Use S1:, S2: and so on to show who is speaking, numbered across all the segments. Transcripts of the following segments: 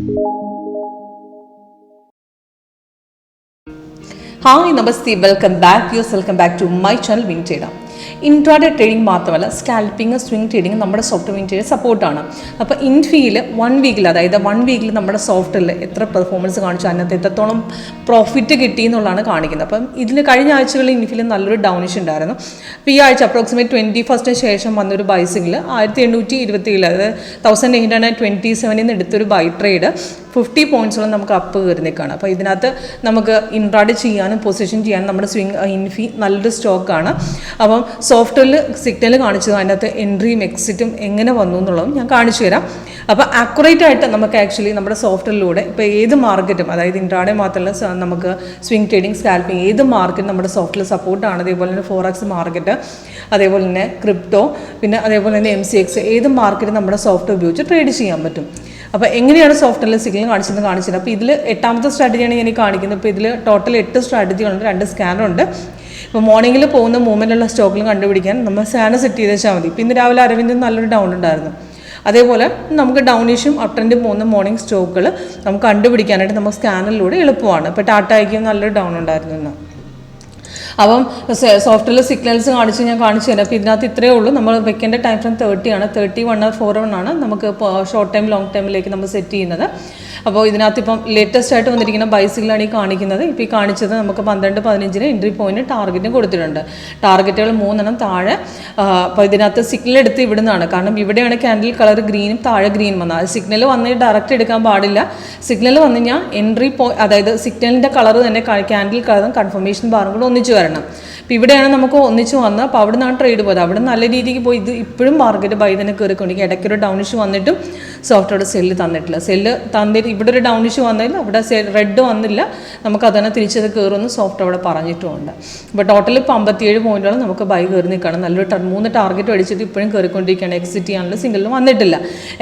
S1: Hi, Namaste, welcome back to my channel Wing Trader. Intraday trading മാത്രമല്ല scalping swing trading നമ്മുടെ soft wing trade സപ്പോർട്ടാണ്. അപ്പോൾ ഇൻഫിയിൽ 1 വീക്കിൽ, അതായത് 1 വീക്കിൽ നമ്മുടെ സോഫ്റ്റിൽ എത്ര പെർഫോമൻസ് കാണിച്ചു, അതിനകത്ത് എത്രത്തോളം പ്രോഫിറ്റ് കിട്ടി എന്നുള്ളതാണ് കാണിക്കുന്നത്. അപ്പം ഇതിന് കഴിഞ്ഞ ആഴ്ചകളിൽ ഇൻഫിയിൽ നല്ലൊരു ഡൗണിഷ് ഉണ്ടായിരുന്നു. അപ്പോൾ ഈ ആഴ്ച അപ്രോക്സിമേറ്റ് 21 ശേഷം വന്നൊരു ബൈ സിഗ്നൽ 1827, അതായത് 1827 എടുത്തൊരു ബൈ ട്രേഡ് 50 പോയിൻറ്റ്സോളം നമുക്ക് അപ്പ് കയറി നിൽക്കുകയാണ്. അപ്പോൾ ഇതിനകത്ത് നമുക്ക് ഇൻട്രാഡേ ചെയ്യാനും പൊസിഷൻ ചെയ്യാനും നമ്മുടെ സ്വിംഗ് ഇൻഫി നല്ലൊരു സ്റ്റോക്കാണ്. അപ്പം സോഫ്റ്റ്വെയറിൽ സിഗ്നൽ കാണിച്ചത് അതിനകത്ത് എൻട്രിയും എക്സിറ്റും എങ്ങനെ വന്നു എന്നുള്ളതും ഞാൻ കാണിച്ചു തരാം. അപ്പോൾ ആക്യുറേറ്റ് ആയിട്ട് നമുക്ക് ആക്ച്വലി നമ്മുടെ സോഫ്റ്റ്വെയറിലൂടെ ഇപ്പോൾ ഏത് മാർക്കറ്റും, അതായത് ഇൻട്രാഡേ മാത്രമല്ല നമുക്ക് സ്വിംഗ് ട്രേഡിംഗ്, സ്കാൽപ്പിംഗ്, ഏത് മാർക്കറ്റും നമ്മുടെ സോഫ്റ്റ്വെയർ സപ്പോർട്ടാണ്. അതേപോലെ തന്നെ ഫോറക്സ് മാർക്കറ്റ്, അതേപോലെ തന്നെ ക്രിപ്റ്റോ, പിന്നെ അതേപോലെ തന്നെ MCX, ഏത് മാർക്കറ്റും നമ്മുടെ സോഫ്റ്റ്വെയർ ഉപയോഗിച്ച് ട്രേഡ് ചെയ്യാൻ പറ്റും. അപ്പോൾ എങ്ങനെയാണ് സോഫ്റ്റ്വെയറിൽ സിഗ്നൽ കാണിച്ചത്. അപ്പോൾ ഇതിൽ 8ാമത്തെ സ്ട്രാറ്റജിയാണ് ഞാൻ കാണിക്കുന്നത്. ഇപ്പോൾ ഇതിൽ ടോട്ടൽ 8 സ്ട്രാറ്റജികളുണ്ട്, 2 സ്കാനറുണ്ട്. ഇപ്പോൾ മോർണിംഗിൽ പോകുന്ന മൂവ്മെൻറ്റുള്ള സ്റ്റോക്കിൽ കണ്ടുപിടിക്കാൻ നമ്മൾ സ്കാനർ സെറ്റ് ചെയ്ത് വെച്ചാൽ മതി. ഇപ്പോൾ ഇന്ന് രാവിലെ അരവിന്ദിന് നല്ലൊരു ഡൗൺ ഉണ്ടായിരുന്നു. അതേപോലെ നമുക്ക് ഡൗണിഷും അപ് ട്രെൻഡും പോകുന്ന മോർണിംഗ് സ്റ്റോക്കുകൾ നമുക്ക് കണ്ടുപിടിക്കാനായിട്ട് നമുക്ക് സ്കാനറിലൂടെ എളുപ്പമാണ്. ഇപ്പോൾ ടാറ്റയ്ക്കും നല്ലൊരു ഡൗൺ ഉണ്ടായിരുന്നു ഇന്ന്. അപ്പം സോഫ്റ്റ്വെയർ സിഗ്നൽസ് ഞാൻ കാണിച്ചു തരാം. അപ്പോൾ ഇതിനകത്ത് ഇത്രയേ ഉള്ളൂ. നമ്മൾ വെക്കേണ്ട ടൈം ഫ്രെയിം 30 ആണ്, 30, 1 hour, 4 hour ആണ് നമുക്ക് ഷോർട്ട് ടൈം ലോങ് ടൈമിലേക്ക് നമ്മൾ സെറ്റ് ചെയ്യുന്നത്. അപ്പോൾ ഇതിനകത്ത് ഇപ്പം ലേറ്റസ്റ്റ് ആയിട്ട് വന്നിരിക്കുന്ന ബൈ സിഗ്നലാണ് ഈ കാണിക്കുന്നത്. ഇപ്പോൾ ഈ കാണിച്ചത് നമുക്ക് 12-15 എൻട്രി പോയിന്റ് ടാർഗറ്റും കൊടുത്തിട്ടുണ്ട്. ടാർഗറ്റുകൾ 3 താഴെ. അപ്പോൾ ഇതിനകത്ത് സിഗ്നൽ എടുത്ത് ഇവിടുന്നാണ്, കാരണം ഇവിടെയാണ് ക്യാൻഡിൽ കളർ ഗ്രീനും താഴെ ഗ്രീൻ വന്നത്. അത് സിഗ്നൽ വന്ന് ഡയറക്റ്റ് എടുക്കാൻ പാടില്ല. സിഗ്നൽ വന്നു കഴിഞ്ഞാൽ എൻട്രി അതായത് സിഗ്നലിൻ്റെ കളർ തന്നെ ക്യാൻഡിൽ കളറും കൺഫർമേഷൻ ബാറും കൂടെ ഒന്നിച്ച് വരണം. അപ്പോൾ ഇവിടെയാണ് നമുക്ക് ഒന്നിച്ച് വന്നത്. അപ്പോൾ അവിടെ നിന്നാണ് ട്രേഡ് പോയത്. അവിടെ നല്ല രീതിക്ക് പോയി. ഇത് ഇപ്പോഴും മാർക്കറ്റ് ബൈ തന്നെ കയറിക്കൊണ്ടിരിക്കും. ഇടയ്ക്കൊരു ഡൗണിഷ് വന്നിട്ടും സോഫ്റ്റ്വെയർ സെല്ല് തന്നിട്ടില്ല. സെല്ല് തന്നിട്ട് ഇവിടെ ഒരു ഡൗണിഷ് വന്നില്ല, അവിടെ റെഡ് വന്നില്ല. നമുക്ക് അതന്നെ തിരിച്ചത് കയറുമെന്ന് സോഫ്റ്റ് അവിടെ പറഞ്ഞിട്ടുമുണ്ട്. അപ്പോൾ ടോട്ടൽ ഇപ്പോൾ 57 പോയിന്റുകൾ നമുക്ക് ബൈ കയറി നിൽക്കണം. നല്ലൊരു 3 ടാർഗറ്റ് അടിച്ചിട്ട് ഇപ്പോഴും കയറിക്കൊണ്ടിരിക്കുകയാണ്. എക്സിറ്റ് ചെയ്യാനുള്ള സിംഗിളും വന്നിട്ടില്ല.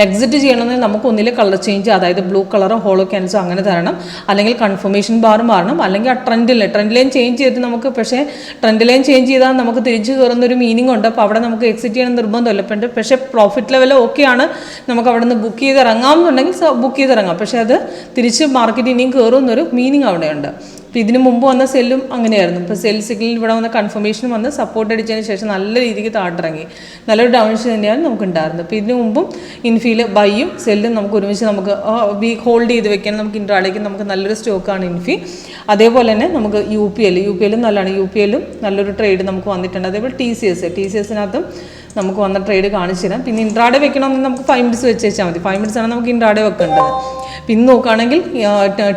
S1: എക്സിറ്റ് ചെയ്യണമെങ്കിൽ നമുക്ക് ഒന്നിലെ കളർ ചേഞ്ച്, അതായത് ബ്ലൂ കളറോ ഹോളോ ക്യാൻസോ അങ്ങനെ തരണം, അല്ലെങ്കിൽ കൺഫർമേഷൻ ബാർ മാറണം, അല്ലെങ്കിൽ ആ ട്രെൻഡ് ലൈൻ ചേഞ്ച് ചെയ്തിട്ട് നമുക്ക്, പക്ഷേ ട്രെൻഡ് ലൈൻ ചേഞ്ച് ചെയ്താൽ നമുക്ക് തിരിച്ച് കയറുന്നൊരു മീനിങ് ഉണ്ട്. അപ്പോൾ അവിടെ നമുക്ക് എക്സിറ്റ് ചെയ്യണം നിർബന്ധമല്ല. പക്ഷേ പ്രോഫിറ്റ് ലെവൽ ഓക്കെയാണ്, നമുക്ക് അവിടെ നിന്ന് ബുക്ക് ചെയ്ത് ഇറങ്ങാമെന്നുണ്ടെങ്കിൽ ബുക്ക് ചെയ്ത് ഇറങ്ങാം. പക്ഷേ അത് തിരിച്ച് മാർക്കറ്റ് ഇനിയും കയറുമെന്നൊരു മീനിങ് അവിടെയുണ്ട്. അപ്പോൾ ഇതിന് മുമ്പ് വന്ന സെല്ലും അങ്ങനെയായിരുന്നു. ഇപ്പോൾ സെൽ സിഗ്നൽ ഇവിടെ വന്ന കൺഫർമേഷൻ വന്ന് സപ്പോർട്ട് അടിച്ചതിന് ശേഷം നല്ല രീതിക്ക് താട്ടിറങ്ങി നല്ലൊരു ഡൗണിഷ് തന്നെയാണ് നമുക്കുണ്ടായിരുന്നത്. അപ്പോൾ ഇതിന് മുമ്പും ഇൻഫിയിൽ ബൈയും സെല്ലും നമുക്ക് ഒരുമിച്ച് നമുക്ക് ഹോൾഡ് ചെയ്ത് വെക്കാൻ നമുക്ക് ഇൻട്രാഡേക്ക് നമുക്ക് നല്ലൊരു സ്റ്റോക്കാണ് ഇൻഫി. അതേപോലെ തന്നെ നമുക്ക് UPL നല്ലതാണ്. UPLും നല്ലൊരു ട്രേഡ് നമുക്ക് വന്നിട്ടുണ്ട്. അതേപോലെ TCSനകത്തും നമുക്ക് വന്ന ട്രേഡ് കാണിച്ചു തരാം. പിന്നെ ഇൻട്രാഡേ വെക്കണമെങ്കിൽ നമുക്ക് 5 മിനിറ്റ്സ് വെച്ച് വെച്ചാൽ മതി. 5 മിനിറ്റ്സാണ് നമുക്ക് ഇൻട്രാഡേ വെക്കേണ്ടത്. പിന്നെ നോക്കുകയാണെങ്കിൽ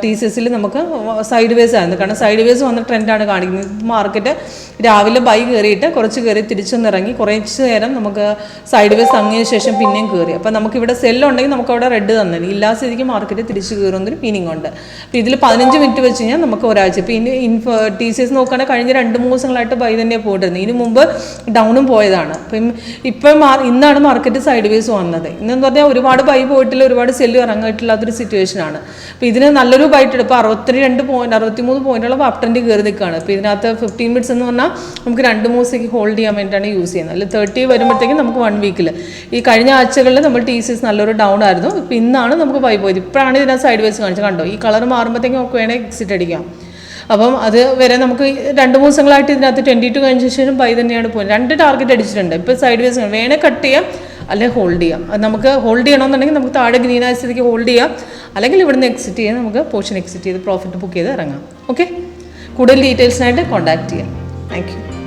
S1: TCSൽ നമുക്ക് സൈഡ് വേസ് ആയിരുന്നു, കാരണം സൈഡ് വേസ് വന്ന ട്രെൻഡാണ് കാണിക്കുന്നത്. മാർക്കറ്റ് രാവിലെ ബൈ കയറിയിട്ട് കുറച്ച് കയറി തിരിച്ചൊന്നിറങ്ങി കുറച്ച് നേരം നമുക്ക് സൈഡ് വേസ് തങ്ങിയതിന് ശേഷം പിന്നെയും കയറി. അപ്പോൾ നമുക്കിവിടെ സെല്ലുണ്ടെങ്കിൽ നമുക്കവിടെ റെഡ് തന്നെ, ഇല്ലാ സ്ഥിതിക്ക് മാർക്കറ്റ് തിരിച്ച് കയറുന്നൊരു മീനിങ് ഉണ്ട്. അപ്പോൾ ഇതിൽ 15 മിനിറ്റ് വെച്ച് കഴിഞ്ഞാൽ നമുക്ക് ഒരാഴ്ച. ഇപ്പോൾ ഇനി TCS നോക്കുകയാണെങ്കിൽ കഴിഞ്ഞ 2-3 ദിവസങ്ങളായിട്ട് ബൈ തന്നെ പോയിട്ടിരുന്നത്. ഇതിന് മുമ്പ് ഡൗണും പോയതാണ്. ഇപ്പം ഇന്നാണ് മാർക്കറ്റ് സൈഡ് വേസ് വന്നത്. ഇന്നെന്ന് പറഞ്ഞാൽ ഒരുപാട് ബൈ പോയിട്ടില്ല, ഒരുപാട് സെല്ല് ഇറങ്ങിയിട്ടില്ലാത്തൊരു സിറ്റുവേഷനാണ്. അപ്പോൾ ഇതിന് നല്ലൊരു ബൈറ്റ് എടുപ്പോൾ 63 പോയിന്റോളം അപ് ട്രെൻഡ് കയറി നിൽക്കുകയാണ്. അപ്പോൾ ഇതിനകത്ത് 15 മിനിറ്റ്സ് എന്ന് പറഞ്ഞാൽ നമുക്ക് 2-3 ദിവസത്തേക്ക് ഹോൾഡ് ചെയ്യാൻ വേണ്ടിയിട്ടാണ് യൂസ് ചെയ്യുന്നത്. അല്ലെങ്കിൽ 30 വരുമ്പോഴത്തേക്കും നമുക്ക് 1 വീക്കിൽ. ഈ കഴിഞ്ഞ ആഴ്ചകളിൽ നമ്മൾ TCS നല്ലൊരു ഡൗൺ ആയിരുന്നു. ഇപ്പോൾ ഇന്നാണ് നമുക്ക് ബൈ പോയത്. ഇപ്പോഴാണ് ഇതിനകത്ത് സൈഡ് വേസ് കാണിച്ചത്. കണ്ടോ, ഈ കളർ മാറുമ്പോഴത്തേക്കും നമുക്ക് വേണമെങ്കിൽ എക്സിറ്റ് അടിക്കാം. അപ്പം അത് വരെ നമുക്ക് 2-3 ദിവസങ്ങളായിട്ട് ഇതിനകത്ത് 22 കഴിഞ്ഞ ശേഷം ബൈ തന്നെയാണ് പോയത്. 2 ടാർഗറ്റ് അടിച്ചിട്ടുണ്ട്. ഇപ്പോൾ സൈഡ് വേസ് വേണേൽ കട്ട് ചെയ്യാം, അല്ലെങ്കിൽ ഹോൾഡ് ചെയ്യാം. അത് നമുക്ക് ഹോൾഡ് ചെയ്യണമെന്നുണ്ടെങ്കിൽ നമുക്ക് താഴെ ഗ്രീൻ ആയ സ്ഥിതിക്ക് ഹോൾഡ് ചെയ്യാം, അല്ലെങ്കിൽ ഇവിടുന്ന് എക്സിറ്റ് ചെയ്യാൻ നമുക്ക് പോർഷൻ എക്സിറ്റ് ചെയ്ത് പ്രോഫിറ്റ് ബുക്ക് ചെയ്ത് ഇറങ്ങാം. ഓക്കെ, കൂടുതൽ ഡീറ്റെയിൽസിനായിട്ട് കോൺടാക്ട് ചെയ്യാം. Thank you.